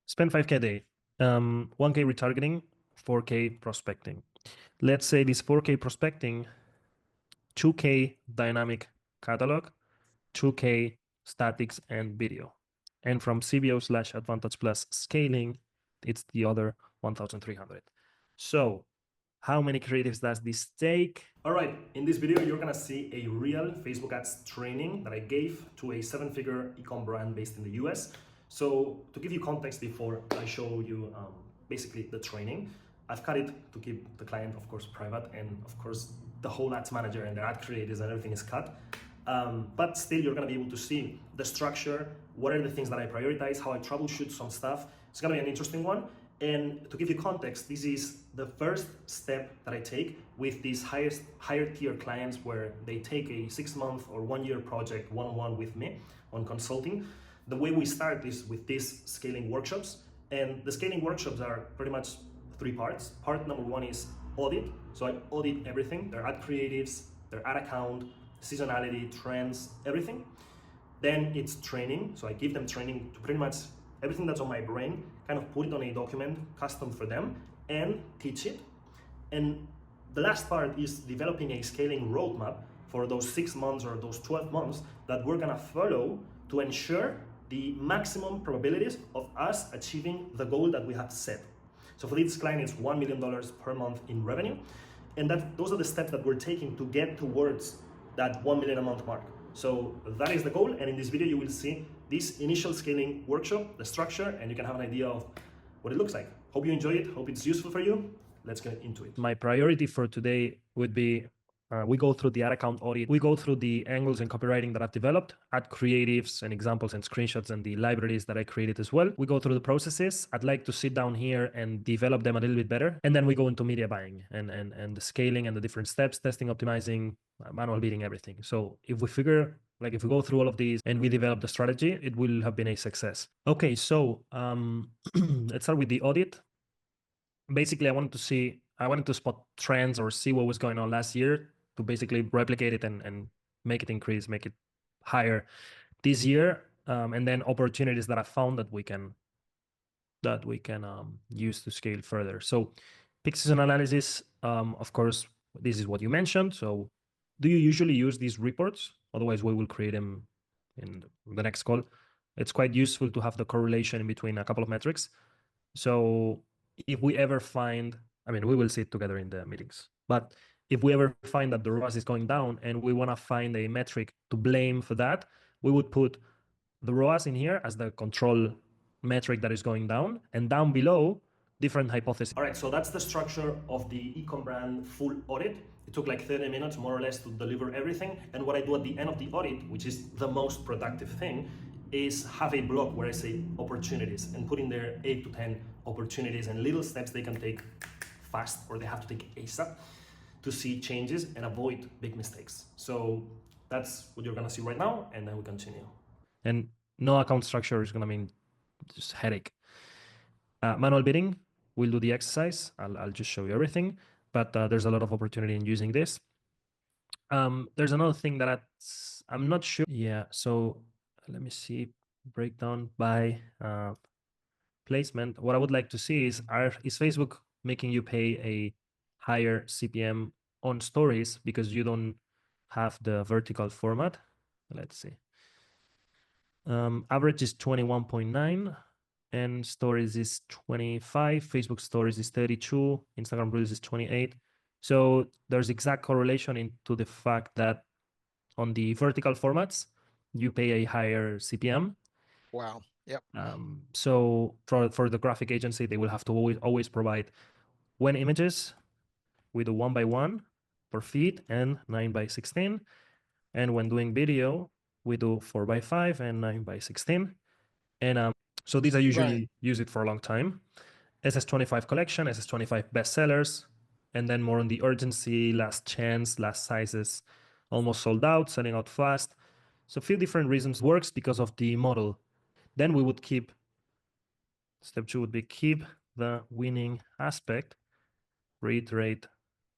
Spend 5K a day, 1K retargeting, 4K prospecting. Let's say this 4K prospecting, 2K dynamic catalog, 2K statics and video. And from CBO/Advantage Plus scaling, it's the other 1,300. So how many creatives does this take? All right, in this video, you're gonna see a real Facebook ads training that I gave to a 7-figure e-com brand based in the US. So to give you context before I show you basically the training, I've cut it to keep the client, of course, private, and of course, the whole ads manager and their ad creatives and everything is cut. But still, you're gonna be able to see the structure, what are the things that I prioritize, how I troubleshoot some stuff. It's gonna be an interesting one. And to give you context, this is the first step that I take with these higher tier clients where they take a 6-month or 1-year project one-on-one with me on consulting. The way we start is with these scaling workshops. And the scaling workshops are pretty much 3 parts. Part number 1 is audit. So I audit everything, their ad creatives, their ad account, seasonality, trends, everything. Then it's training. So I give them training to pretty much everything that's on my brain, kind of put it on a document custom for them and teach it. And the last part is developing a scaling roadmap for those 6 months or those 12 months that we're gonna follow to ensure the maximum probabilities of us achieving the goal that we have set. So for this client, it's $1 million per month in revenue. And those are the steps that we're taking to get towards that 1 million a month mark. So that is the goal. And in this video, you will see this initial scaling workshop, the structure, and you can have an idea of what it looks like. Hope you enjoy it. Hope it's useful for you. Let's get into it. My priority for today would be we go through the ad account audit. We go through the angles and copywriting that I've developed, ad creatives and examples and screenshots and the libraries that I created as well. We go through the processes. I'd like to sit down here and develop them a little bit better. And then we go into media buying and the scaling and the different steps, testing, optimizing, manual bidding, everything. So if we figure, like if we go through all of these and we develop the strategy, it will have been a success. Okay, so let's start with the audit. Basically, I wanted to spot trends or see what was going on last year to basically replicate it and make it increase, make it higher this year. And then opportunities that I found that we can use to scale further. So peak season analysis, of course, this is what you mentioned. So do you usually use these reports? Otherwise, we will create them in the next call. It's quite useful to have the correlation in between a couple of metrics. So if we ever find, I mean, we will see it together in the meetings, but if we ever find that the ROAS is going down and we want to find a metric to blame for that, we would put the ROAS in here as the control metric that is going down, and down below, different hypotheses. All right, so that's the structure of the ecom brand full audit. It took like 30 minutes, more or less, to deliver everything. And what I do at the end of the audit, which is the most productive thing, is have a block where I say opportunities and put in there 8 to 10 opportunities and little steps they can take fast or they have to take ASAP to see changes and avoid big mistakes. So that's what you're gonna see right now, and then we continue. And no account structure is gonna mean just headache. Manual bidding, we'll do the exercise. I'll just show you everything, but there's a lot of opportunity in using this. There's another thing that I'm not sure. Yeah, so let me see, breakdown by placement. What I would like to see is Facebook making you pay a higher CPM on stories because you don't have the vertical format? Let's see. Average is 21.9 and stories is 25. Facebook stories is 32. Instagram Reels is 28. So there's exact correlation into the fact that on the vertical formats, you pay a higher CPM. Wow. Yep. So for the graphic agency, they will have to always provide when images with a 1x1 per feed and 9x16. And when doing video, we do 4x5 and 9x16. And so these I usually use it for a long time. SS25 collection, SS25 bestsellers, and then more on the urgency, last chance, last sizes, almost sold out, selling out fast. So a few different reasons works because of the model. Then we would keep, step 2 would be keep the winning aspect, reiterate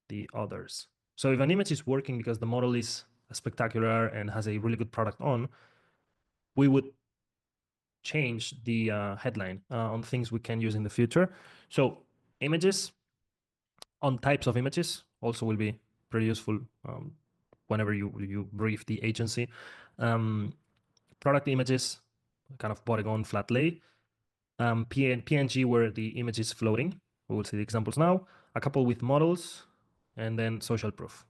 the others. So if an image is working because the model is spectacular and has a really good product on, we would change the headline on things we can use in the future. So images on types of images also will be pretty useful whenever you brief the agency. Product images, kind of polygon flat lay. PNG where the image is floating. We will see the examples now. A couple with models, and then social proof.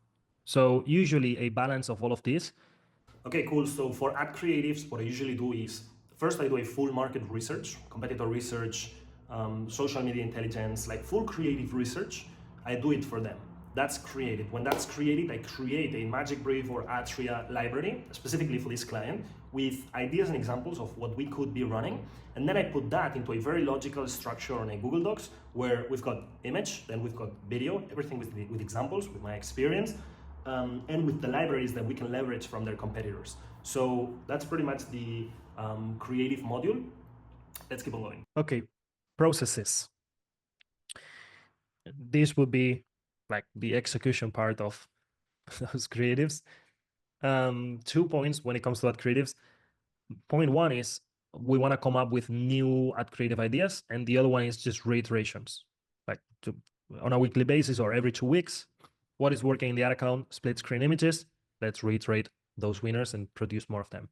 So usually a balance of all of these. Okay, cool. So for ad creatives, what I usually do is first I do a full market research, competitor research, social media intelligence, like full creative research. I do it for them. That's created. When that's created, I create a magic brief or Atria library specifically for this client with ideas and examples of what we could be running. And then I put that into a very logical structure on a Google Docs where we've got image, then we've got video, everything with examples, with my experience, and with the libraries that we can leverage from their competitors. So that's pretty much the creative module. Let's keep on going. Okay, processes. This would be like the execution part of those creatives. 2 points when it comes to ad creatives. Point one is we want to come up with new ad creative ideas, and the other one is just reiterations, like on a weekly basis or every 2 weeks. What is working in the ad account? Split screen images. Let's reiterate those winners and produce more of them.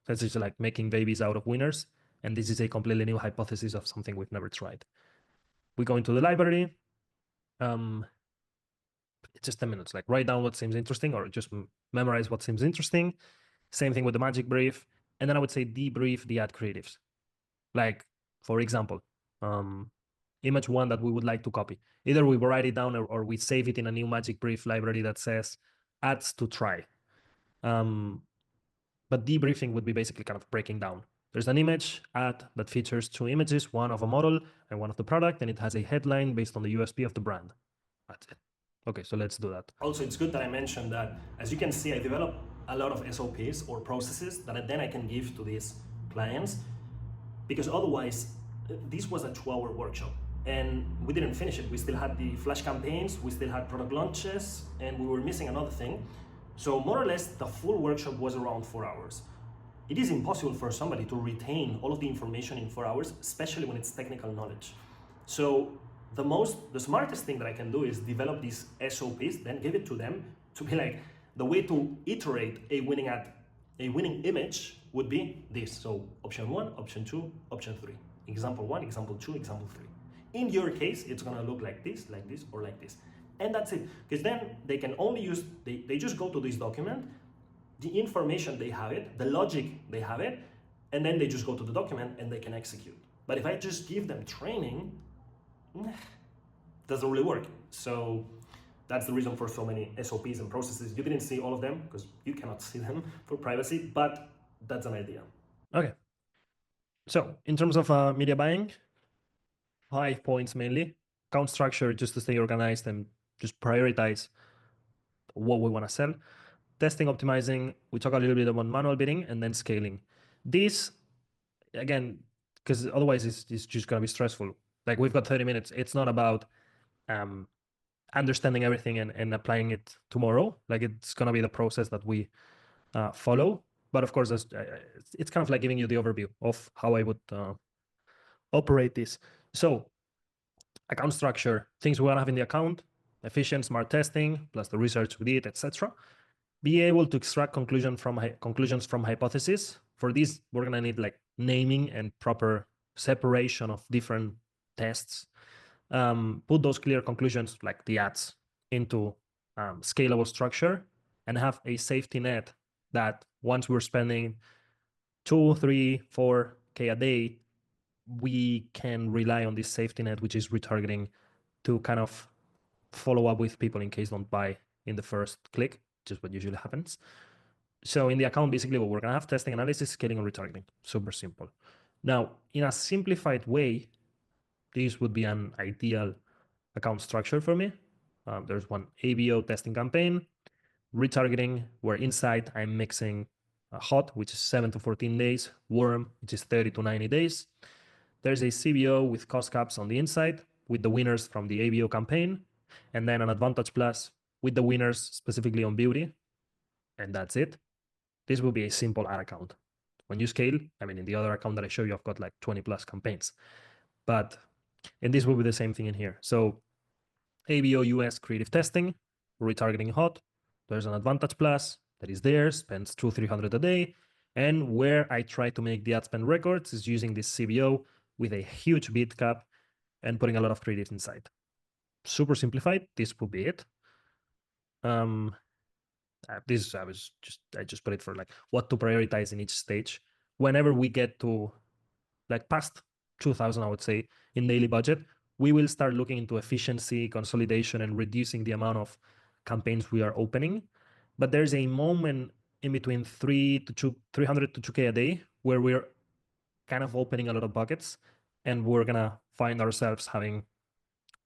So it's just like making babies out of winners, and this is a completely new hypothesis of something we've never tried. We go into the library. It's just 10 minutes. Like write down what seems interesting, or just memorize what seems interesting. Same thing with the magic brief. And then I would say debrief the ad creatives. Like, for example, image one that we would like to copy. Either we write it down or we save it in a new magic brief library that says ads to try. But debriefing would be basically kind of breaking down. There's an image ad that features 2 images, one of a model and one of the product, and it has a headline based on the USP of the brand. That's it. Okay, so let's do that. Also, it's good that I mentioned that, as you can see, I develop a lot of SOPs or processes that then I can give to these clients, because otherwise, this was a 2-hour workshop and we didn't finish it. We still had the flash campaigns, we still had product launches, and we were missing another thing. So more or less, the full workshop was around 4 hours. It is impossible for somebody to retain all of the information in 4 hours, especially when it's technical knowledge. So the smartest thing that I can do is develop these SOPs, then give it to them to be like, the way to iterate a winning image would be this. So option 1, option 2, option 3. Example 1, example 2, example 3. In your case, it's gonna look like this, or like this. And that's it. Because then they can only use, they just go to this document, the information they have it, the logic they have it, and then they just go to the document and they can execute. But if I just give them training, doesn't really work. So that's the reason for so many SOPs and processes. You didn't see all of them because you cannot see them for privacy, but that's an idea. Okay. So in terms of media buying, 5 points mainly. Account structure, just to stay organized and just prioritize what we want to sell. Testing, optimizing, we talk a little bit about manual bidding, and then scaling. This, again, because otherwise it's just going to be stressful. Like we've got 30 minutes. It's not about understanding everything and applying it tomorrow. Like it's going to be the process that we follow. But of course, it's kind of like giving you the overview of how I would operate this. So account structure, things we want to have in the account, efficient, smart testing, plus the research we did, etc. Be able to extract conclusions from hypotheses. For this, we're going to need like naming and proper separation of different tests. Put those clear conclusions, like the ads, into scalable structure, and have a safety net that once we're spending 2, 3, 4K a day, we can rely on this safety net, which is retargeting, to kind of follow up with people in case don't buy in the first click, which is what usually happens. So in the account, basically what we're gonna have: testing, analysis, scaling, and retargeting. Super simple. Now, in a simplified way, this would be an ideal account structure for me. There's one ABO testing campaign, retargeting, where inside I'm mixing hot, which is 7 to 14 days, warm, which is 30 to 90 days. There's a CBO with cost caps on the inside with the winners from the ABO campaign, and then an Advantage Plus with the winners specifically on beauty, and that's it. This will be a simple ad account When you scale, I mean, in the other account that I show you, I've got like 20 plus campaigns. But, and this will be the same thing in here. So ABO US creative testing, retargeting hot. There's an Advantage Plus that is there, spends 200-300 a day. And where I try to make the ad spend records is using this CBO with a huge bid cap and putting a lot of creatives inside. Super simplified. This would be it. This I just put it for like what to prioritize in each stage. Whenever we get to like past 2000, I would say, in daily budget, we will start looking into efficiency, consolidation, and reducing the amount of campaigns we are opening. But there's a moment in between 300 to 2K a day where we're kind of opening a lot of buckets, and we're gonna find ourselves having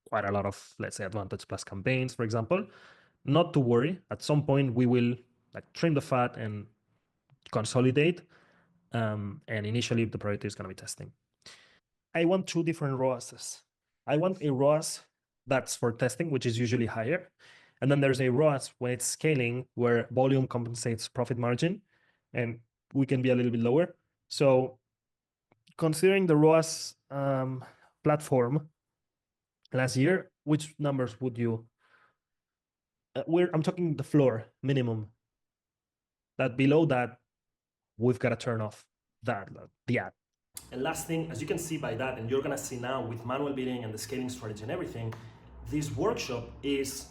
quite a lot of, let's say, Advantage Plus campaigns, for example. Not to worry. At some point, we will like trim the fat and consolidate. And initially, the priority is going to be testing. I want two different ROASs. I want a ROAS that's for testing, which is usually higher. And then there's a ROAS when it's scaling where volume compensates profit margin, and we can be a little bit lower. So considering the ROAS platform last year, which numbers would you I'm talking the floor minimum, that below that we've got to turn off the ad. And last thing, as you can see by that, and you're gonna see now with manual bidding and the scaling strategy and everything, this workshop is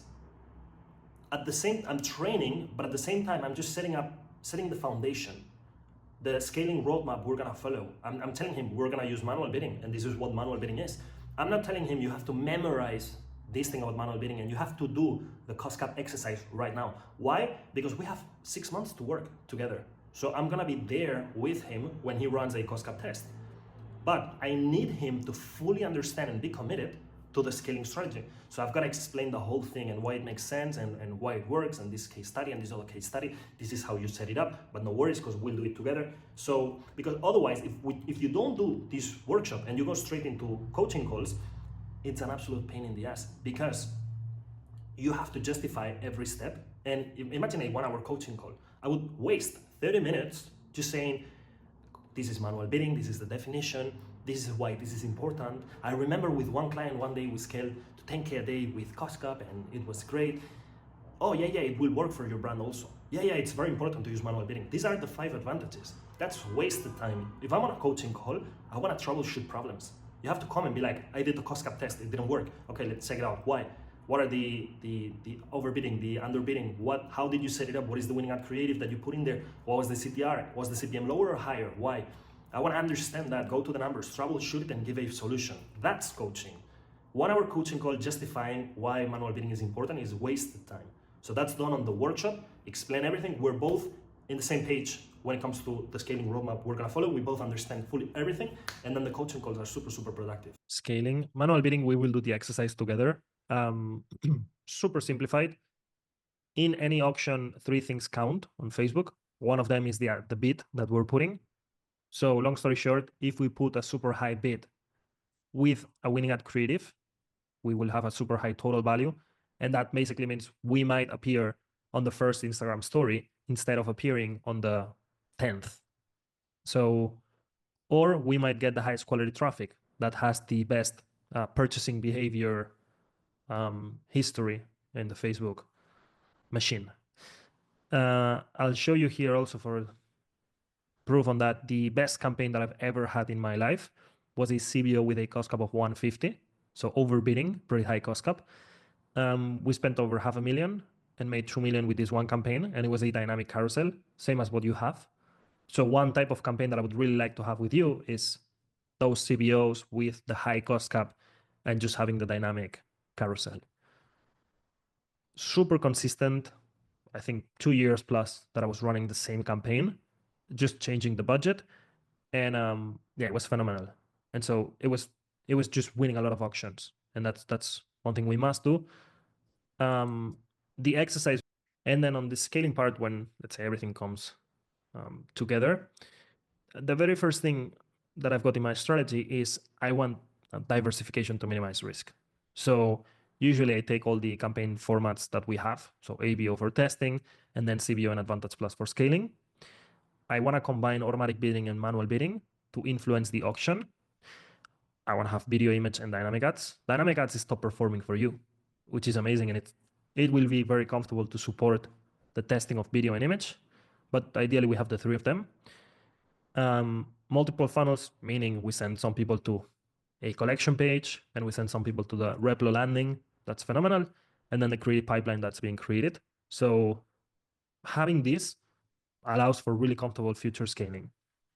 at the same, I'm training, but at the same time, I'm just setting the foundation, the scaling roadmap we're gonna follow. I'm telling him we're gonna use manual bidding, and this is what manual bidding is. I'm not telling him you have to memorize this thing about manual bidding and you have to do the cost cap exercise right now. Why? Because we have 6 months to work together. So I'm gonna be there with him when he runs a cost cap test. But I need him to fully understand and be committed to the scaling strategy. So I've got to explain the whole thing and why it makes sense and why it works, and this case study and this other case study. This is how you set it up, but no worries, because we'll do it together. So, because otherwise, if you don't do this workshop and you go straight into coaching calls, it's an absolute pain in the ass, because you have to justify every step. And imagine a 1 hour coaching call. I would waste 30 minutes just saying, this is manual bidding, this is the definition, this is why this is important. I remember with one client, one day we scaled to 10K a day with cost cap and it was great. Oh yeah, it will work for your brand also. Yeah, it's very important to use manual bidding. These are the 5 advantages. That's wasted time. If I'm on a coaching call, I want to troubleshoot problems. You have to come and be like, I did the cost cap test, it didn't work. Okay, let's check it out. Why? What are the overbidding, the underbidding? How did you set it up? What is the winning ad creative that you put in there? What was the CTR? Was the CPM lower or higher? Why? I want to understand that, go to the numbers, troubleshoot it, and give a solution. That's coaching. 1 hour coaching call justifying why manual bidding is important is wasted time. So that's done on the workshop, explain everything. We're both in the same page when it comes to the scaling roadmap we're gonna follow. We both understand fully everything, and then the coaching calls are super productive. Scaling, manual bidding, we will do the exercise together. Super simplified. In any auction, 3 things count on Facebook. One of them is the bid that we're putting. So long story short, if we put a super high bid with a winning ad creative, we will have a super high total value. And that basically means we might appear on the first Instagram story instead of appearing on the 10th. So, or we might get the highest quality traffic that has the best purchasing behavior history in the Facebook machine. I'll show you here also for proof on that. The best campaign that I've ever had in my life was a CBO with a cost cap of 150. So overbidding, pretty high cost cap. We spent over $500,000 and made 2 million with this one campaign, and it was a dynamic carousel, same as what you have. So one type of campaign that I would really like to have with you is those CBOs with the high cost cap and just having the dynamic carousel. Super consistent. I think 2 years plus that I was running the same campaign, just changing the budget. And yeah, it was phenomenal. And so it was just winning a lot of auctions. And that's one thing we must do. The exercise, and then on the scaling part, when let's say everything comes together, the very first thing that I've got in my strategy is I want diversification to minimize risk. So usually I take all the campaign formats that we have, so ABO for testing, and then CBO and Advantage Plus for scaling. I want to combine automatic bidding and manual bidding to influence the auction. I want to have video, image, and dynamic ads. Dynamic ads is top performing for you, which is amazing, and it will be very comfortable to support the testing of video and image. But ideally, we have the three of them. Multiple funnels, meaning we send some people to a collection page, and we send some people to the Replo landing. That's phenomenal. And then the create pipeline that's being created. So having this allows for really comfortable future scaling.